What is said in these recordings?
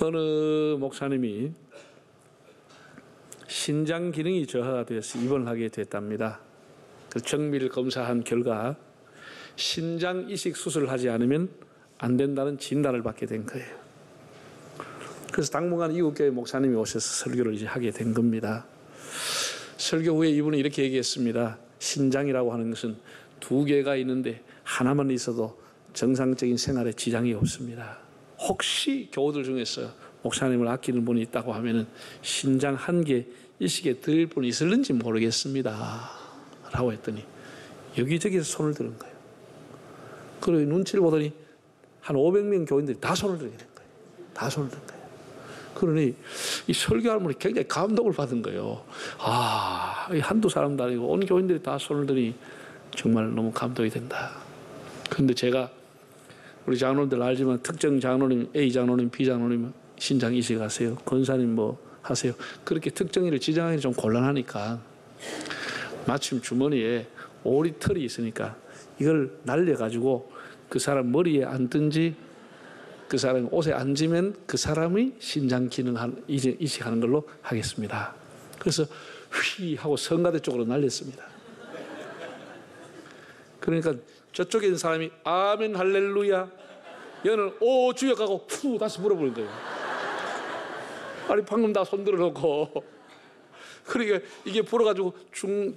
어느 목사님이 신장 기능이 저하가 되어서 입원을 하게 됐답니다. 그 정밀 검사한 결과 신장 이식 수술을 하지 않으면 안 된다는 진단을 받게 된 거예요. 그래서 당분간 이웃교회 목사님이 오셔서 설교를 이제 하게 된 겁니다. 설교 후에 이분은 이렇게 얘기했습니다. 신장이라고 하는 것은 두 개가 있는데 하나만 있어도 정상적인 생활에 지장이 없습니다. 혹시 교우들 중에서 목사님을 아끼는 분이 있다고 하면은 신장 한 개 이식에 드릴 분이 있을는지 모르겠습니다 라고 했더니 여기저기서 손을 드는 거예요. 그리고 눈치를 보더니 한 500명 교인들이 다 손을 들게 된 거예요. 다 손을 든 거예요. 그러니 이 설교하는 분이 굉장히 감동을 받은 거예요. 아, 한두 사람도 아니고 온 교인들이 다 손을 드니 정말 너무 감동이 된다. 그런데 제가 우리 장로님들 알지만 특정 장로님, A 장로님, B 장로님 신장 이식하세요. 권사님 뭐 하세요. 그렇게 특정인을 지정하기 좀 곤란하니까 마침 주머니에 오리털이 있으니까 이걸 날려가지고 그 사람 머리에 앉든지 그 사람 옷에 앉으면 그 사람의 신장 기능 이식하는 걸로 하겠습니다. 그래서 휘 하고 성가대 쪽으로 날렸습니다. 그러니까 저쪽에 있는 사람이 아멘 할렐루야, 얘는 오 주여 가고 푸 다시 물어보는 거예요. 아니 방금 다 손 들어놓고 그러니까 이게 불어가지고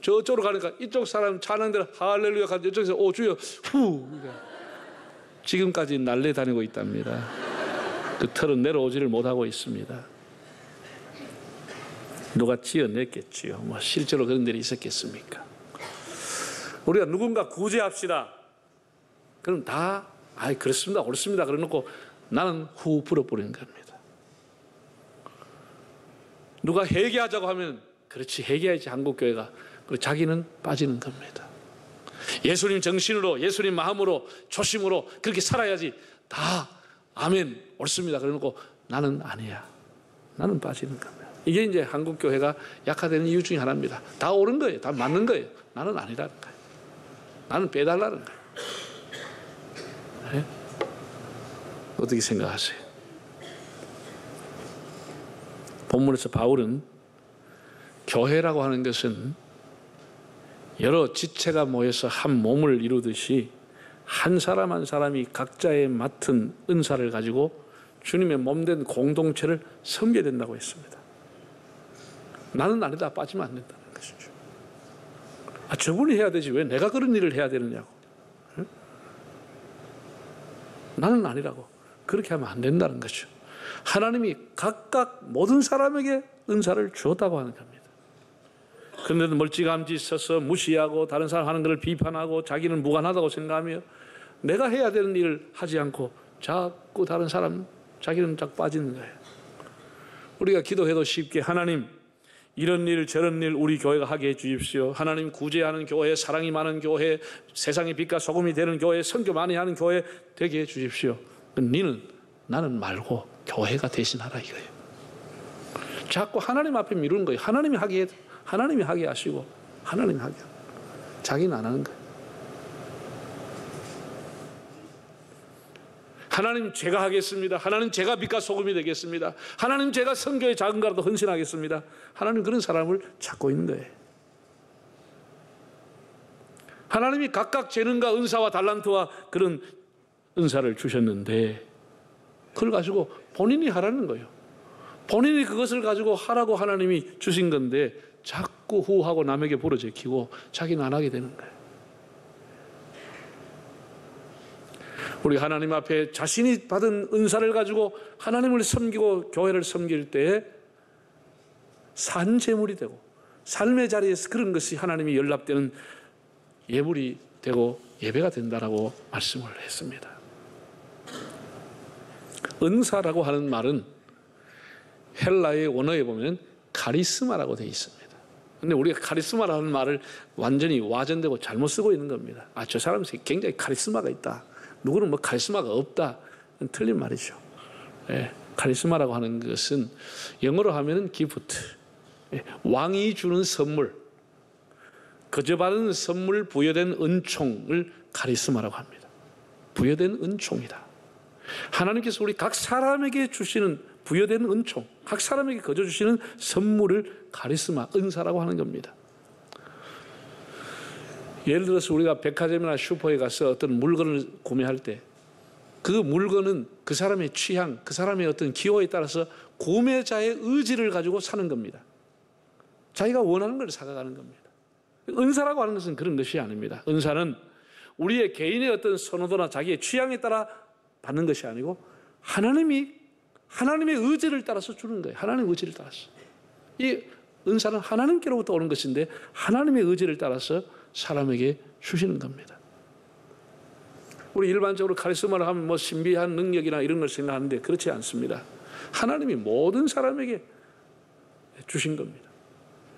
저쪽으로 가니까 이쪽 사람 찬양대로 할렐루야 가서 이쪽에서 오 주여 후, 그러니까 지금까지 날려다니고 있답니다. 그 털은 내려오지를 못하고 있습니다. 누가 지어냈겠지요. 뭐 실제로 그런 일이 있었겠습니까? 우리가 누군가 구제합시다. 그럼 다 아이 그렇습니다, 옳습니다 그래놓고 나는 후 불어버리는 겁니다. 누가 회개하자고 하면 그렇지 회개해야지 한국교회가. 그리고 자기는 빠지는 겁니다. 예수님 정신으로 예수님 마음으로 초심으로 그렇게 살아야지. 다 아멘 옳습니다 그래놓고 나는 아니야. 나는 빠지는 겁니다. 이게 이제 한국교회가 약화되는 이유 중에 하나입니다. 다 옳은 거예요. 다 맞는 거예요. 나는 아니라는 거예요. 나는 빼달라는 거예요. 네? 어떻게 생각하세요? 본문에서 바울은 교회라고 하는 것은 여러 지체가 모여서 한 몸을 이루듯이 한 사람 한 사람이 각자의 맡은 은사를 가지고 주님의 몸된 공동체를 섬겨야 된다고 했습니다. 나는 아니다 빠지면 안 된다는 것이죠. 아, 저분이 해야 되지 왜 내가 그런 일을 해야 되느냐고. 응? 나는 아니라고. 그렇게 하면 안 된다는 거죠. 하나님이 각각 모든 사람에게 은사를 주었다고 하는 겁니다. 그런데도 멀찌감치 서서 무시하고 다른 사람 하는 것을 비판하고 자기는 무관하다고 생각하며 내가 해야 되는 일을 하지 않고 자꾸 다른 사람 자기는 딱 빠지는 거예요. 우리가 기도해도 쉽게 하나님 이런 일 저런 일 우리 교회가 하게 해주십시오. 하나님 구제하는 교회, 사랑이 많은 교회, 세상의 빛과 소금이 되는 교회, 선교 많이 하는 교회 되게 해주십시오. 나는 말고 교회가 대신하라 이거예요. 자꾸 하나님 앞에 미루는 거예요. 하나님이 하게 하시고 하나님이 하게 하고 자기는 안 하는 거예요. 하나님 제가 하겠습니다. 하나님 제가 빛과 소금이 되겠습니다. 하나님 제가 선교의 작은 거라도 헌신하겠습니다. 하나님 그런 사람을 찾고 있는 거예요. 하나님이 각각 재능과 은사와 달란트와 그런 은사를 주셨는데 그걸 가지고 본인이 하라는 거예요. 본인이 그것을 가지고 하라고 하나님이 주신 건데 자꾸 후하고 남에게 부러제키고 자기는 안 하게 되는 거예요. 우리 하나님 앞에 자신이 받은 은사를 가지고 하나님을 섬기고 교회를 섬길 때 산제물이 되고 삶의 자리에서 그런 것이 하나님이 연락되는 예물이 되고 예배가 된다라고 말씀을 했습니다. 은사라고 하는 말은 헬라의 원어에 보면 카리스마라고 되어 있습니다. 그런데 우리가 카리스마라는 말을 완전히 와전되고 잘못 쓰고 있는 겁니다. 아, 저 사람은 굉장히 카리스마가 있다. 누구는 뭐 카리스마가 없다. 틀린 말이죠. 예, 카리스마라고 하는 것은 영어로 하면은 기프트. 예, 왕이 주는 선물, 거저 받은 선물 부여된 은총을 카리스마라고 합니다. 부여된 은총이다. 하나님께서 우리 각 사람에게 주시는 부여된 은총, 각 사람에게 거저 주시는 선물을 카리스마, 은사라고 하는 겁니다. 예를 들어서 우리가 백화점이나 슈퍼에 가서 어떤 물건을 구매할 때 그 물건은 그 사람의 취향, 그 사람의 어떤 기호에 따라서 구매자의 의지를 가지고 사는 겁니다. 자기가 원하는 걸 사가는 겁니다. 은사라고 하는 것은 그런 것이 아닙니다. 은사는 우리의 개인의 어떤 선호도나 자기의 취향에 따라 받는 것이 아니고 하나님의 의지를 따라서 주는 거예요. 하나님의 의지를 따라서. 이 은사는 하나님께로부터 오는 것인데 하나님의 의지를 따라서 사람에게 주시는 겁니다. 우리 일반적으로 카리스마를 하면 뭐 신비한 능력이나 이런 걸 생각하는데 그렇지 않습니다. 하나님이 모든 사람에게 주신 겁니다.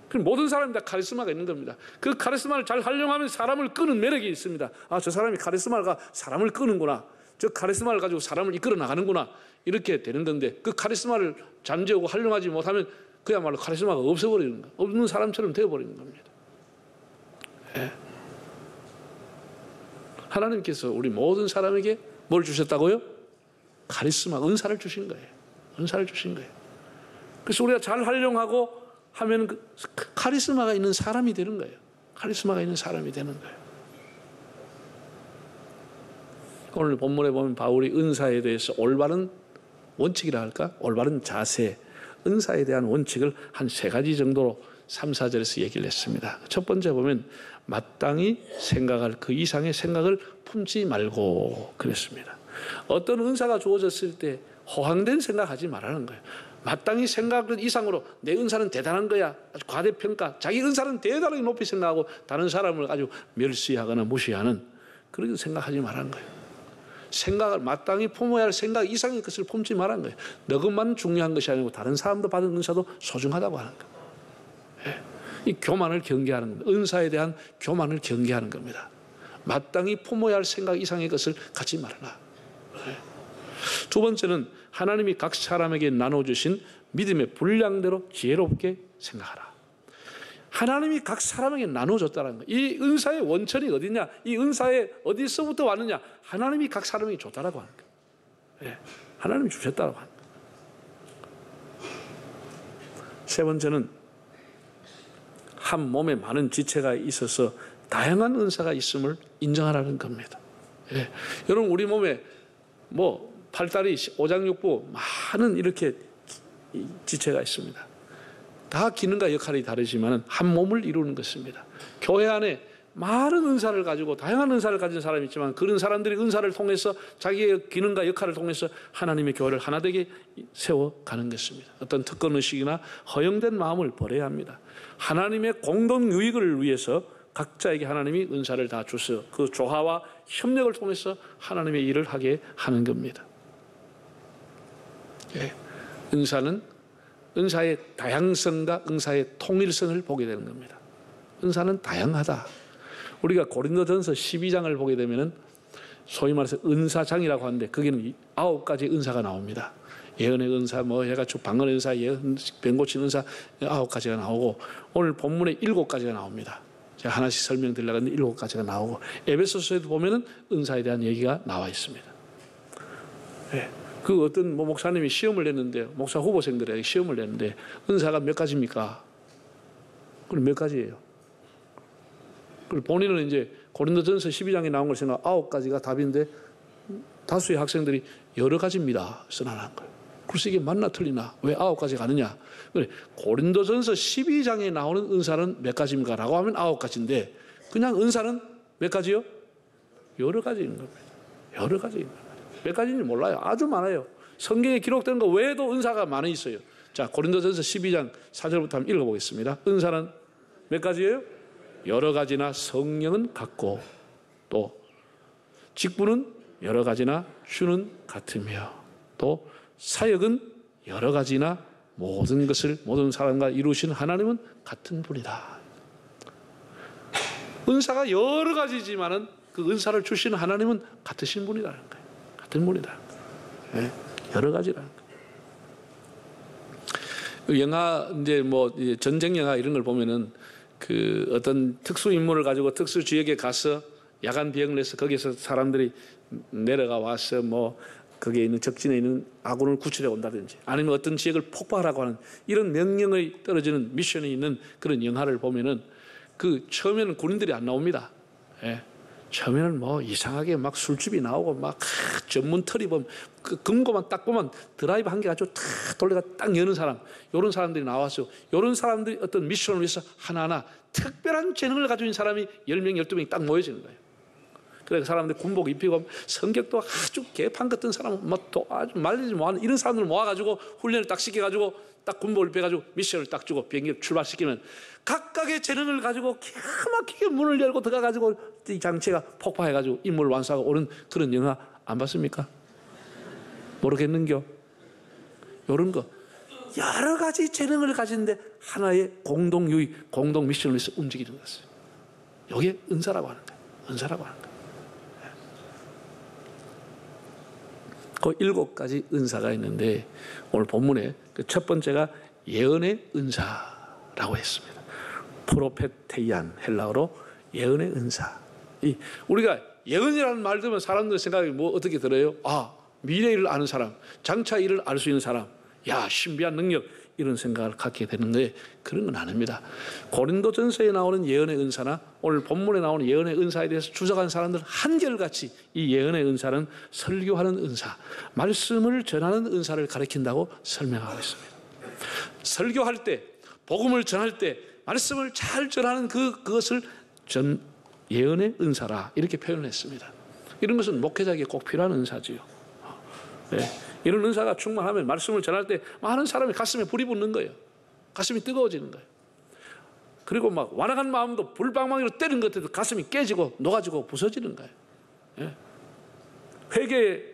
그럼 모든 사람이 다 카리스마가 있는 겁니다. 그 카리스마를 잘 활용하면 사람을 끄는 매력이 있습니다. 아, 저 사람이 카리스마가 사람을 끄는구나. 저 카리스마를 가지고 사람을 이끌어 나가는구나. 이렇게 되는 건데 그 카리스마를 잠재우고 활용하지 못하면 그야말로 카리스마가 없어버리는 거예요. 없는 사람처럼 되어버리는 겁니다. 네. 하나님께서 우리 모든 사람에게 뭘 주셨다고요? 카리스마, 은사를 주신 거예요. 은사를 주신 거예요. 그래서 우리가 잘 활용하고 하면 그 카리스마가 있는 사람이 되는 거예요. 카리스마가 있는 사람이 되는 거예요. 오늘 본문에 보면 바울이 은사에 대해서 올바른 원칙이라 할까? 올바른 자세, 은사에 대한 원칙을 한 3가지 정도로 3, 4절에서 얘기를 했습니다. 첫 번째 보면 마땅히 생각할 그 이상의 생각을 품지 말고 그랬습니다. 어떤 은사가 주어졌을 때 허황된 생각하지 말라는 거예요. 마땅히 생각을 이상으로 내 은사는 대단한 거야. 아주 과대평가. 자기 은사는 대단하게 높이 생각하고 다른 사람을 아주 멸시하거나 무시하는 그렇게 생각하지 말라는 거예요. 생각을 마땅히 품어야 할 생각 이상의 것을 품지 말라는 거예요. 너 것만 중요한 것이 아니고 다른 사람도 받은 은사도 소중하다고 하는 거예요. 이 교만을 경계하는 겁니다. 은사에 대한 교만을 경계하는 겁니다. 마땅히 품어야 할 생각 이상의 것을 갖지 말아라. 두 번째는 하나님이 각 사람에게 나눠주신 믿음의 분량대로 지혜롭게 생각하라. 하나님이 각 사람에게 나눠줬다는 거예요. 이 은사의 원천이 어디냐? 이 은사에 어디서부터 왔느냐? 하나님이 각 사람에게 줬다라고 하는 거예요. 하나님이 주셨다라고 하는 거예요. 세 번째는 한 몸에 많은 지체가 있어서 다양한 은사가 있음을 인정하라는 겁니다. 여러분 우리 몸에 뭐 팔다리, 오장육부 많은 이렇게 지체가 있습니다. 다 기능과 역할이 다르지만 한 몸을 이루는 것입니다. 교회 안에 많은 은사를 가지고 다양한 은사를 가진 사람이 있지만 그런 사람들이 은사를 통해서 자기의 기능과 역할을 통해서 하나님의 교회를 하나되게 세워가는 것입니다. 어떤 특권의식이나 허용된 마음을 버려야 합니다. 하나님의 공동 유익을 위해서 각자에게 하나님이 은사를 다 주셔서 그 조화와 협력을 통해서 하나님의 일을 하게 하는 겁니다. 은사는 은사의 다양성과 은사의 통일성을 보게 되는 겁니다. 은사는 다양하다. 우리가 고린도전서 12장을 보게 되면은 소위 말해서 은사장이라고 하는데 거기는 9가지 은사가 나옵니다. 예언의 은사, 뭐 해가지고 방언의 은사, 예언, 병 고치는 은사 9가지가 나오고 오늘 본문에 7가지가 나옵니다. 제가 하나씩 설명드리려고 하는데 7가지가 나오고 에베소서에도 보면은 은사에 대한 얘기가 나와 있습니다. 그 어떤 목사님이 시험을 냈는데 목사 후보생들에게 시험을 냈는데 은사가 몇 가지입니까? 그럼 몇 가지예요? 그리고 본인은 이제 고린도전서 12장에 나온 걸 생각 9가지가 답인데 다수의 학생들이 여러 가지입니다. 선언한 거예요. 그래서 이게 맞나 틀리나? 왜 9가지가 가느냐? 그래, 고린도전서 12장에 나오는 은사는 몇 가지입니까? 라고 하면 9가지인데 그냥 은사는 몇 가지요? 여러 가지인 겁니다. 여러 가지인 겁니다. 몇 가지인지 몰라요. 아주 많아요. 성경에 기록된 거 외에도 은사가 많이 있어요. 자, 고린도전서 12장 4절부터 한번 읽어보겠습니다. 은사는 몇 가지예요? 여러 가지나 성령은 같고 또 직분은 여러 가지나 주는 같으며 또 사역은 여러 가지나 모든 것을 모든 사람과 이루신 하나님은 같은 분이다. 은사가 여러 가지지만은 그 은사를 주시는 하나님은 같으신 분이라는 거예요. 같은 분이다. 네? 여러 가지라는 거예요. 영화 이제 뭐 전쟁 영화 이런 걸 보면은 그 어떤 특수 인물을 가지고 특수 지역에 가서 야간 비행을 해서 거기서 사람들이 내려가 와서 뭐 거기에 있는 적진에 있는 아군을 구출해 온다든지 아니면 어떤 지역을 폭발하라고 하는 이런 명령이 떨어지는 미션이 있는 그런 영화를 보면은 그 처음에는 군인들이 안 나옵니다. 예. 처음에는 뭐 이상하게 막 술집이 나오고 막 전문 털이 보면 그 금고만 딱 보면 드라이브 한 개 가지고 탁 돌려가 딱 여는 사람, 이런 사람들이 나와서 이런 사람들이 어떤 미션을 위해서 하나하나 특별한 재능을 가지고 있는 사람이 10명, 12명이 딱 모여지는 거예요. 그래서 사람들 군복 입히고 성격도 아주 개판 같은 사람, 또 아주 말리지 못하는 이런 사람들을 모아가지고 훈련을 딱 시켜가지고 딱 군복을 입혀가지고 미션을 딱 주고 비행기를 출발시키면 각각의 재능을 가지고 기가 막히게 문을 열고 들어가가지고 이 장치가 폭파해가지고 임무를 완수하고 오는 그런 영화 안 봤습니까? 모르겠는겨? 이런 거 여러 가지 재능을 가지는데 하나의 공동 유익, 공동 미션을 위해서 움직이는 것이에요. 이게 은사라고 하는 거예요. 은사라고 하는 거예요. 그 7가지 은사가 있는데 오늘 본문에 그 첫 번째가 예언의 은사라고 했습니다. 프로페테이안, 헬라어로 예언의 은사. 우리가 예언이라는 말 들으면 사람들 생각이 뭐 어떻게 들어요? 아, 미래 일을 아는 사람, 장차 일을 알 수 있는 사람, 야, 신비한 능력, 이런 생각을 갖게 되는데 그런 건 아닙니다. 고린도전서에 나오는 예언의 은사나 오늘 본문에 나오는 예언의 은사에 대해서 주석한 사람들 한결같이 이 예언의 은사는 설교하는 은사, 말씀을 전하는 은사를 가리킨다고 설명하고 있습니다. 설교할 때, 복음을 전할 때 말씀을 잘 전하는 그것을 예언의 은사라 이렇게 표현을 했습니다. 이런 것은 목회자에게 꼭 필요한 은사지요. 네. 이런 은사가 충만하면 말씀을 전할 때 많은 사람이 가슴에 불이 붙는 거예요. 가슴이 뜨거워지는 거예요. 그리고 막 완악한 마음도 불방망이로 때린 것 같아도 가슴이 깨지고 녹아지고 부서지는 거예요. 예. 회개의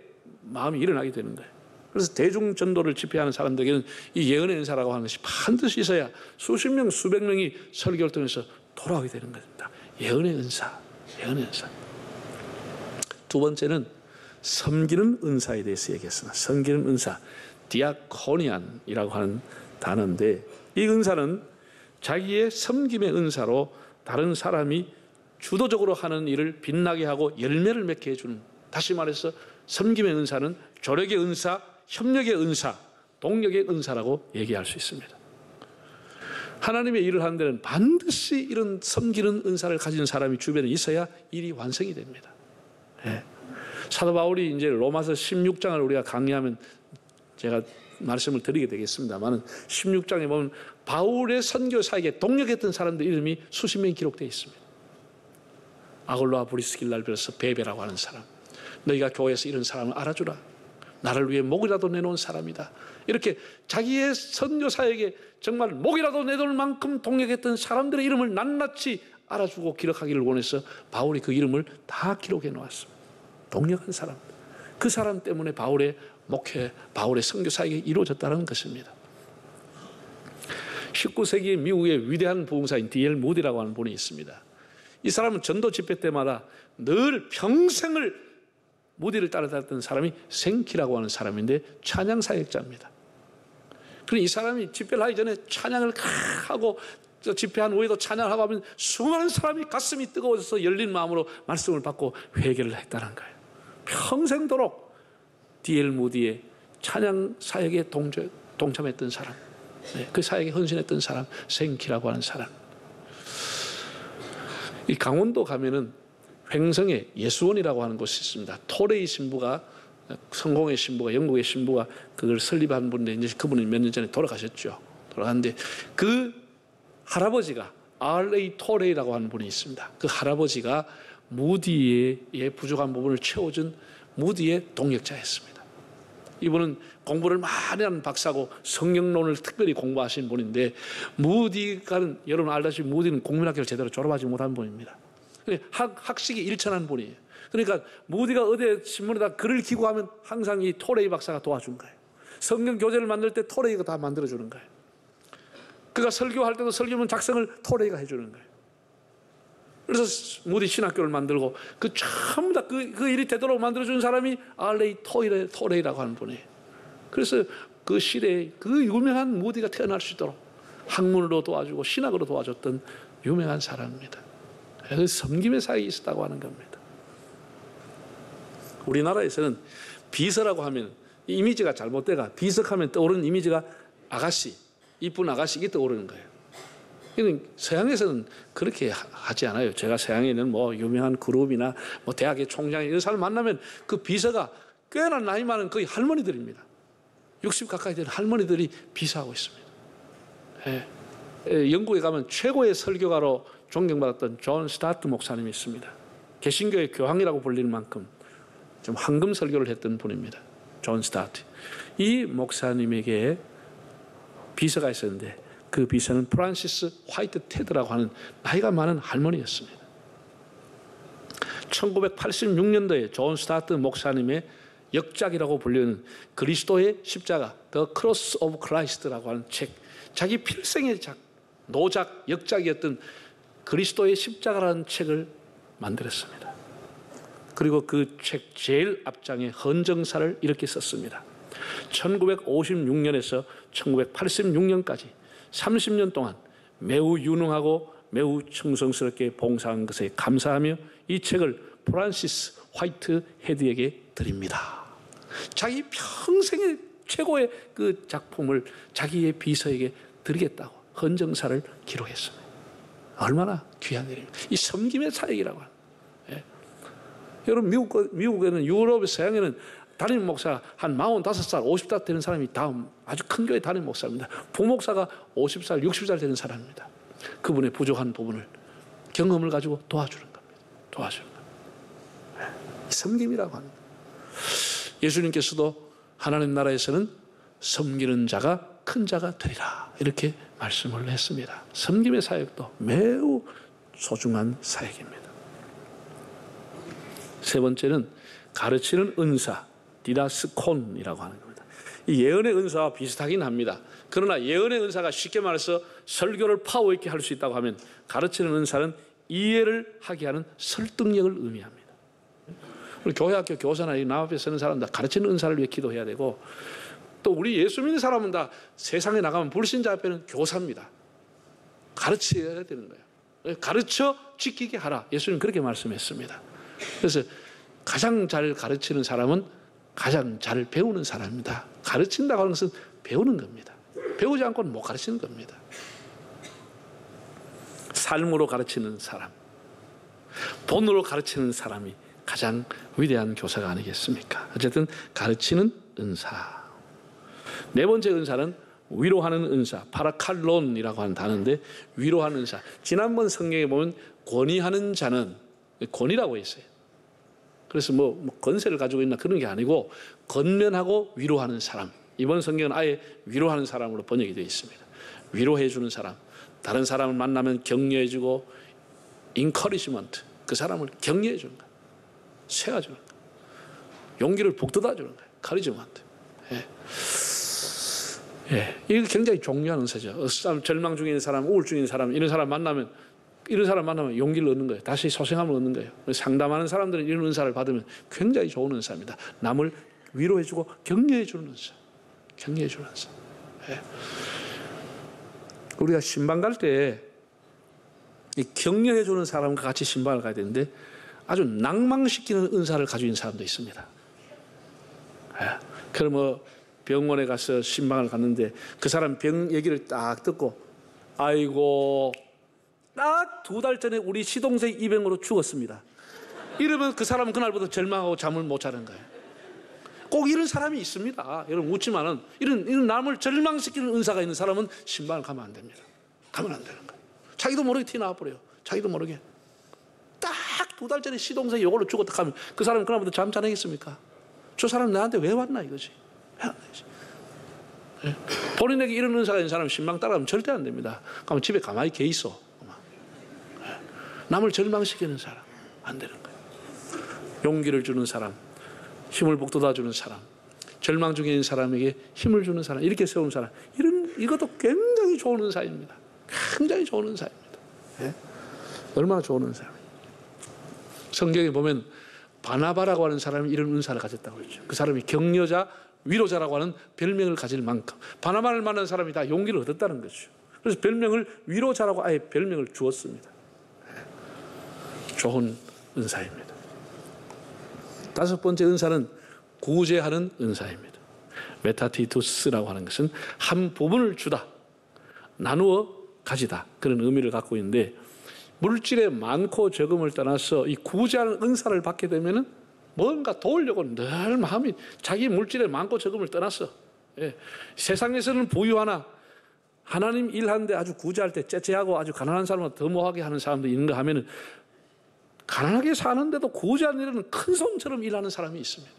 마음이 일어나게 되는 거예요. 그래서 대중전도를 집회하는 사람들에게는 이 예언의 은사라고 하는 것이 반드시 있어야 수십 명, 수백 명이 설교를 통해서 돌아오게 되는 겁니다. 예언의 은사, 예언의 은사. 두 번째는 섬기는 은사에 대해서 얘기했습니다. 섬기는 은사, 디아코니안이라고 하는 단어인데 이 은사는 자기의 섬김의 은사로 다른 사람이 주도적으로 하는 일을 빛나게 하고 열매를 맺게 해주는, 다시 말해서 섬김의 은사는 조력의 은사, 협력의 은사, 동력의 은사라고 얘기할 수 있습니다. 하나님의 일을 하는 데는 반드시 이런 섬기는 은사를 가진 사람이 주변에 있어야 일이 완성이 됩니다. 네. 사도 바울이 이제 로마서 16장을 우리가 강의하면 제가 말씀을 드리게 되겠습니다만 16장에 보면 바울의 선교 사역에 동력했던 사람들 이름이 수십 명이 기록되어 있습니다. 아골로와 브리스길라를 비롯해서 베베라고 하는 사람, 너희가 교회에서 이런 사람을 알아주라, 나를 위해 목이라도 내놓은 사람이다. 이렇게 자기의 선교 사역에 정말 목이라도 내놓을 만큼 동력했던 사람들의 이름을 낱낱이 알아주고 기록하기를 원해서 바울이 그 이름을 다 기록해 놓았습니다. 동력한 사람, 그 사람 때문에 바울의 목회, 바울의 선교 사역이 이루어졌다는 것입니다. 19세기 미국의 위대한 부흥사인 D.L. 무디라고 하는 분이 있습니다. 이 사람은 전도 집회 때마다 늘 평생을 무디를 따라다녔던 사람이 생키라고 하는 사람인데 찬양 사역자입니다. 그런데 이 사람이 집회를 하기 전에 찬양을 하고 집회한 후에도 찬양하고 하면 수많은 사람이 가슴이 뜨거워져서 열린 마음으로 말씀을 받고 회개를 했다는 거예요. 평생도록 D.L. 무디의 찬양 사역에 동참했던 사람, 그 사역에 헌신했던 사람, 생키라고 하는 사람. 이 강원도 가면은 횡성에 예수원이라고 하는 곳이 있습니다. 토레이 신부가, 성공의 신부가, 영국의 신부가 그걸 설립한 분인데 이제 그분이 몇 년 전에 돌아가셨죠. 돌아갔는데 그 할아버지가 R.A. 토레이라고 하는 분이 있습니다. 그 할아버지가 무디의 부족한 부분을 채워준 무디의 동역자였습니다. 이분은 공부를 많이 하는 박사고 성경론을 특별히 공부하신 분인데 무디가, 여러분 알다시피 무디는 국민학교를 제대로 졸업하지 못한 분입니다. 학식이 일천한 분이에요. 그러니까 무디가 어디 신문에다 글을 기고하면 항상 이 토레이 박사가 도와준 거예요. 성경 교재를 만들 때 토레이가 다 만들어주는 거예요. 그가 설교할 때도 설교문 작성을 토레이가 해주는 거예요. 그래서 무디 신학교를 만들고 그 전부 다 그 일이 되도록 만들어준 사람이 R.A. 토레이라고 하는 분이에요. 그래서 그 시대에 그 유명한 무디가 태어날 수 있도록 학문으로 도와주고 신학으로 도와줬던 유명한 사람입니다. 그 섬김의 사역이 있었다고 하는 겁니다. 우리나라에서는 비서라고 하면 이 이미지가 잘못돼가 비석하면 떠오르는 이미지가 아가씨, 이쁜 아가씨 이게 떠오르는 거예요. 이건 서양에서는 그렇게 하지 않아요. 제가 서양에는 뭐 유명한 그룹이나 뭐 대학의 총장 이런 사람 만나면 그 비서가 꽤나 나이 많은 거의 할머니들입니다. 60 가까이 된 할머니들이 비서하고 있습니다. 영국에 가면 최고의 설교가로 존경받았던 존 스타트 목사님이 있습니다. 개신교의 교황이라고 불리는 만큼 좀 황금 설교를 했던 분입니다. 존 스타트. 이 목사님에게 비서가 있었는데 그 비서는 프란시스 화이트 테드라고 하는 나이가 많은 할머니였습니다. 1986년도에 존 스타트 목사님의 역작이라고 불리는 그리스도의 십자가, The Cross of Christ라고 하는 책, 자기 필생의 노작, 역작이었던 그리스도의 십자가라는 책을 만들었습니다. 그리고 그 책 제일 앞장에 헌정사를 이렇게 썼습니다. 1956년에서 1986년까지 30년 동안 매우 유능하고 매우 충성스럽게 봉사한 것에 감사하며 이 책을 프란시스 화이트 헤드에게 드립니다. 자기 평생의 최고의 그 작품을 자기의 비서에게 드리겠다고 헌정사를 기록했습니다. 얼마나 귀한 일입니까? 이 섬김의 사역이라고 하는. 여러분 미국에는 유럽 서양에는 담임 목사 한 45살, 50살 되는 사람이 다음 아주 큰 교회 담임 목사입니다. 부목사가 50살, 60살 되는 사람입니다. 그분의 부족한 부분을 경험을 가지고 도와주는 겁니다. 도와주는 겁니다. 섬김이라고 하는 겁니다. 예수님께서도 하나님 나라에서는 섬기는 자가 큰 자가 되리라 이렇게 말씀을 했습니다. 섬김의 사역도 매우 소중한 사역입니다. 세 번째는 가르치는 은사, 디다스콘이라고 하는 겁니다. 이 예언의 은사와 비슷하긴 합니다. 그러나 예언의 은사가 쉽게 말해서 설교를 파워 있게 할 수 있다고 하면 가르치는 은사는 이해를 하게 하는 설득력을 의미합니다. 우리 교회학교 교사나 남 앞에 서는 사람들 가르치는 은사를 위해 기도해야 되고 또 우리 예수 믿는 사람은 다 세상에 나가면 불신자 앞에는 교사입니다. 가르쳐야 되는 거예요. 가르쳐 지키게 하라. 예수님 그렇게 말씀했습니다. 그래서 가장 잘 가르치는 사람은 가장 잘 배우는 사람입니다. 가르친다고 하는 것은 배우는 겁니다. 배우지 않고는 못 가르치는 겁니다. 삶으로 가르치는 사람, 본으로 가르치는 사람이 가장 위대한 교사가 아니겠습니까? 어쨌든 가르치는 은사. 네 번째 은사는 위로하는 은사, 파라칼론이라고 하는 단어인데 위로하는 은사. 지난번 성경에 보면 권위하는 자는 권위라고 했어요. 그래서 뭐 권세를 가지고 있나 그런 게 아니고 건면하고 위로하는 사람. 이번 성경은 아예 위로하는 사람으로 번역이 되어 있습니다. 위로해 주는 사람. 다른 사람을 만나면 격려해 주고 encouragement. 그 사람을 격려해 주는 거예요. 세워주는 거예요. 용기를 북돋아 주는 거예요. encouragement. 이게 굉장히 중요한 은사죠. 절망 중에 있는 사람, 우울증 있는 사람, 이런 사람 만나면 용기를 얻는 거예요. 다시 소생함을 얻는 거예요. 상담하는 사람들은 이런 은사를 받으면 굉장히 좋은 은사입니다. 남을 위로해주고 격려해주는 은사. 격려해주는 은사. 우리가 신방 갈 때 격려해주는 사람과 같이 신방을 가야 되는데 아주 낭망시키는 은사를 가지고 있는 사람도 있습니다. 그럼 뭐 병원에 가서 신방을 갔는데 그 사람 병 얘기를 딱 듣고 아이고 딱 2달 전에 우리 시동생 입병으로 죽었습니다. 이러면 그 사람은 그날부터 절망하고 잠을 못 자는 거예요. 꼭 이런 사람이 있습니다. 여러분 웃지만은 이런 남을 절망시키는 은사가 있는 사람은 신방을 가면 안 됩니다. 가면 안 되는 거예요. 자기도 모르게 티 나와버려요. 자기도 모르게. 딱 2달 전에 시동생이 이걸로 죽었다 하면 그 사람은 그날부터 잠 자내겠습니까? 저 사람 나한테 왜 왔나 이거지. 왜 왔나 이거지. 본인에게 이런 은사가 있는 사람은 신방 따라가면 절대 안 됩니다. 그러면 집에 가만히 개 있어. 남을 절망시키는 사람 안 되는 거예요. 용기를 주는 사람, 힘을 북돋아주는 사람, 절망 중에 있는 사람에게 힘을 주는 사람, 이렇게 세우는 사람, 이것도 굉장히 좋은 은사입니다. 굉장히 좋은 은사입니다. 얼마나 좋은 은사입니다. 성경에 보면 바나바라고 하는 사람이 이런 은사를 가졌다고 그랬죠. 그 사람이 격려자, 위로자라고 하는 별명을 가질 만큼 바나바를 만난 사람이 다 용기를 얻었다는 거죠. 그래서 별명을 위로자라고 아예 별명을 주었습니다. 좋은 은사입니다. 5번째 은사는 구제하는 은사입니다. 메타티투스라고 하는 것은 한 부분을 주다, 나누어 가지다, 그런 의미를 갖고 있는데, 물질의 많고 적음을 떠나서 이 구제하는 은사를 받게 되면은 뭔가 도우려고 늘 마음이, 자기 물질의 많고 적음을 떠났어. 예. 세상에서는 부유하나 하나님 일하는데 아주 구제할 때 째째하고 아주 가난한 사람은 더 뭐하게 하는 사람도 있는가 하면은, 가난하게 사는데도 구제하는 일은 큰 손처럼 일하는 사람이 있습니다.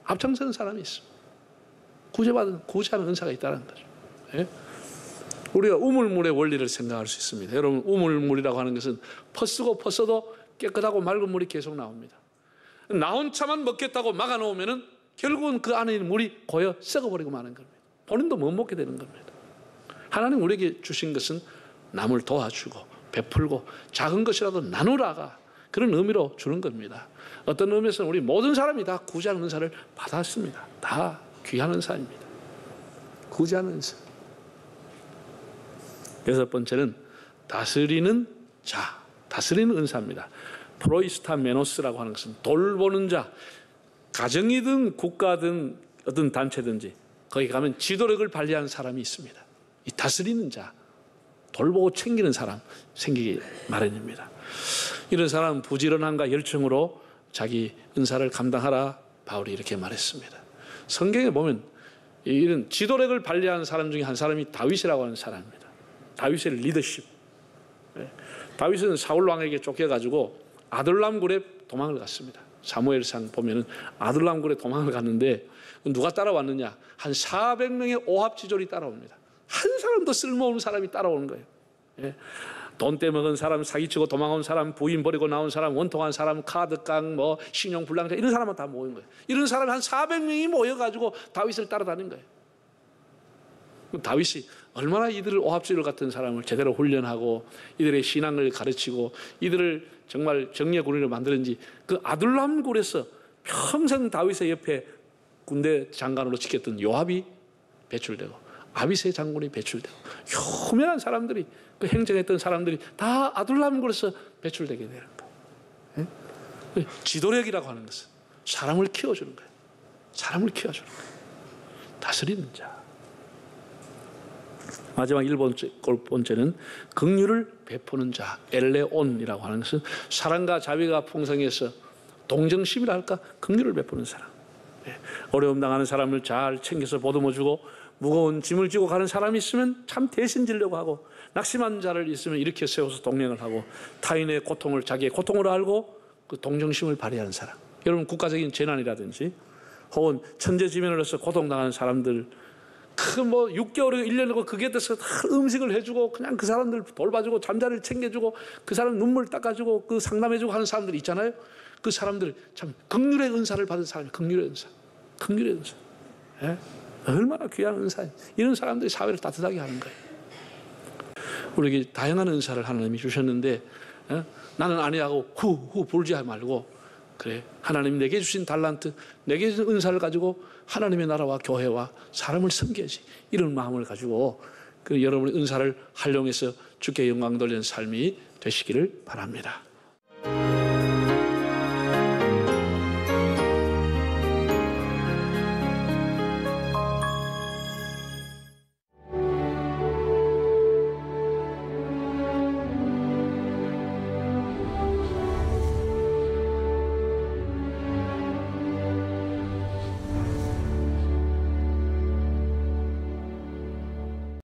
앞장서는 사람이 있습니다. 구제하는 은사가 있다는 거죠. 예? 우리가 우물물의 원리를 생각할 수 있습니다. 여러분, 우물물이라고 하는 것은 퍼쓰고 퍼써도 깨끗하고 맑은 물이 계속 나옵니다. 나온 차만 먹겠다고 막아놓으면 결국은 그 안에 있는 물이 고여 썩어버리고 마는 겁니다. 본인도 못 먹게 되는 겁니다. 하나님 우리에게 주신 것은 남을 도와주고 베풀고 작은 것이라도 나누라가 그런 의미로 주는 겁니다. 어떤 의미에서는 우리 모든 사람이 다 구제하는 은사를 받았습니다. 다 귀한 은사입니다. 구제하는 은사. 여섯 번째는 다스리는 자, 다스리는 은사입니다. 프로이스타메노스라고 하는 것은 돌보는 자, 가정이든 국가든 어떤 단체든지 거기 가면 지도력을 발휘하는 사람이 있습니다. 이 다스리는 자, 돌보고 챙기는 사람 생기기 마련입니다. 이런 사람은 부지런함과 열정으로 자기 은사를 감당하라, 바울이 이렇게 말했습니다. 성경에 보면 이런 지도력을 발휘하는 사람 중에 한 사람이 다윗이라고 하는 사람입니다. 다윗의 리더십. 다윗은 사울 왕에게 쫓겨가지고 아둘람 굴에 도망을 갔습니다. 사무엘상 보면은 아둘람 굴에 도망을 갔는데 누가 따라왔느냐? 한 400명의 오합지졸이 따라옵니다. 한 사람도 쓸모없는 사람이 따라오는 거예요. 예. 돈 떼먹은 사람, 사기치고 도망온 사람, 부인 버리고 나온 사람, 원통한 사람, 카드깡, 뭐 신용불량자, 이런 사람만 다 모인 거예요. 이런 사람이 한 400명이 모여가지고 다윗을 따라다닌 거예요. 다윗이 얼마나 이들을 오합지졸 같은 사람을 제대로 훈련하고 이들의 신앙을 가르치고 이들을 정말 정예군인으로 만드는지, 그 아둘람 굴에서 평생 다윗의 옆에 군대 장관으로 지켰던 요압이 배출되고 아비새 장군이 배출되고 유명한 사람들이, 그 행정했던 사람들이 다 아둘람 굴에서 배출되게 되는 거예요. 예? 지도력이라고 하는 것은 사람을 키워주는 거예요. 사람을 키워주는 거예요. 다스리는 자. 마지막 7번째는 긍휼을 베푸는 자, 엘레온이라고 하는 것은 사랑과 자비가 풍성해서 동정심이라 할까, 긍휼을 베푸는 사람. 어려움 당하는 사람을 잘 챙겨서 보듬어주고 무거운 짐을 지고 가는 사람이 있으면 참 대신 지려고 하고, 낙심한 자를 있으면 일으켜 세워서 동행을 하고, 타인의 고통을 자기의 고통으로 알고 그 동정심을 발휘하는 사람. 여러분, 국가적인 재난이라든지 혹은 천재지변으로서 고통당하는 사람들, 그 뭐 6개월이고 1년이고 그게 돼서 다 음식을 해주고 그냥 그 사람들 돌봐주고 잠자리를 챙겨주고 그 사람 눈물 닦아주고 그 상담해주고 하는 사람들이 있잖아요. 그 사람들 참 긍휼의 은사를 받은 사람이, 긍휼의 은사, 긍휼의 은사. 예? 얼마나 귀한 은사예요. 이런 사람들이 사회를 따뜻하게 하는 거예요. 우리에게 다양한 은사를 하나님이 주셨는데, 예? 나는 아니하고 후 불지 말고, 그래, 하나님 내게 주신 달란트, 내게 주신 은사를 가지고 하나님의 나라와 교회와 사람을 섬겨야지, 이런 마음을 가지고 그 여러분의 은사를 활용해서 주께 영광 돌리는 삶이 되시기를 바랍니다.